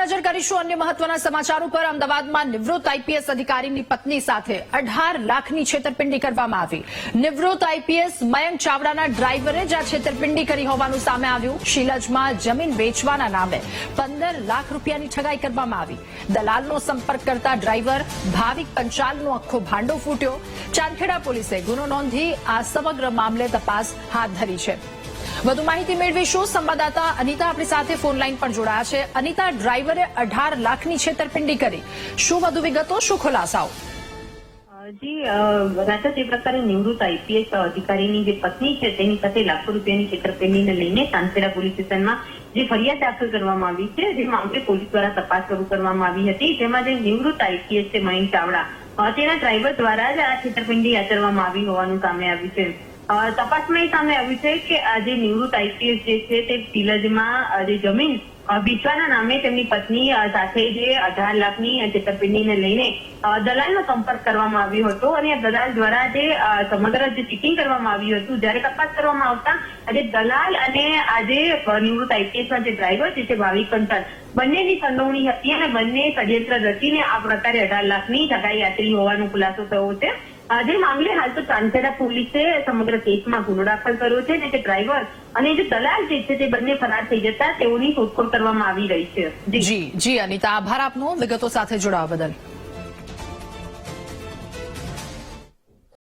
નજર કરીશું અન્ય મહત્વના સમાચારો પર। અમદાવાદમાં નિવૃત્ત આઈપીએસ અધિકારીની પત્ની સાથે 18 લાખની છેતરપિંડી કરવામાં આવી। નિવૃત્ત આઈપીએસ મયંક ચાવડાના ડ્રાઈવરે જ આ છેતરપિંડી કરી હોવાનું સામે આવ્યું। શીલજમાં જમીન વેચવાના નામે 15 લાખ રૂપિયાની ઠગાઈ કરવામાં આવી। દલાલનો સંપર્ક કરતા ડ્રાઈવર ભાવિક પંચાલનો આખો ભાંડો ફૂટ્યો। ચાંદખેડા પોલીસે ગુનો નોંધી આ સમગ્ર મામલે તપાસ હાથ ધરી છે। વધુ માહિતી મેળવીશું। સંવાદદાતા અનિતા આપણી સાથે ફોન લાઈન પર જોડાયા છે। અનિતા, ડ્રાઈવરે 18 લાખની છેતરપિંડી કરી, શું વધુ વિગતો, શું ખુલાસાઓ? જી રાજા, તે પ્રકારે નિવૃત્ત આઈપીએસ અધિકારીની જે પત્ની છે તેની સાથે લાખો રૂપિયાની છેતરપિંડીને લઈને ચાંદખેડા પોલીસ સ્ટેશનમાં જે ફરિયાદ દાખલ કરવામાં આવી છે, જે મામલે પોલીસ દ્વારા તપાસ શરૂ કરવામાં આવી હતી। જેમાં જે નિવૃત્ત આઈપીએસ છે મયંક ચાવડા, તેના ડ્રાઈવર દ્વારા જ આ છેતરપિંડી આચરવામાં આવી હોવાનું સામે આવ્યું છે। તપાસમાં એ સામે આવ્યું છે કે આ જે નિવૃત્ત આઈપીએસ જે છે તે શીલજમાં જે જમીન વેચવાના નામે તેમની પત્ની સાથે જે 18 લાખની છેતરપિંડીને લઈને દલાલનો સંપર્ક કરવામાં આવ્યો હતો અને આ દલાલ દ્વારા જે સમગ્ર જે ચીટિંગ કરવામાં આવ્યું હતું, જ્યારે તપાસ કરવામાં આવતા આજે દલાલ અને આજે નિવૃત્ત આઈપીએસના જે ડ્રાઈવર છે ભાવિક પંચાલ, બંનેની સંડોવણી હતી અને બંને ષડયંત્ર રચીને આ પ્રકારે 18 લાખની ઠગાઈ આચરી હોવાનો ખુલાસો થયો છે। જે મામલે હાલ તો ચાંદખેડા પોલીસે સમગ્ર કેસમાં ગુનો દાખલ કર્યો છે અને જે ડ્રાઈવર અને જે દલાલ જે છે તે બંને ફરાર થઈ જતા તેઓની શોધખોળ કરવામાં આવી રહી છે। જી અનિતા, આભાર આપનો વિગતો સાથે જોડાવા બદલ।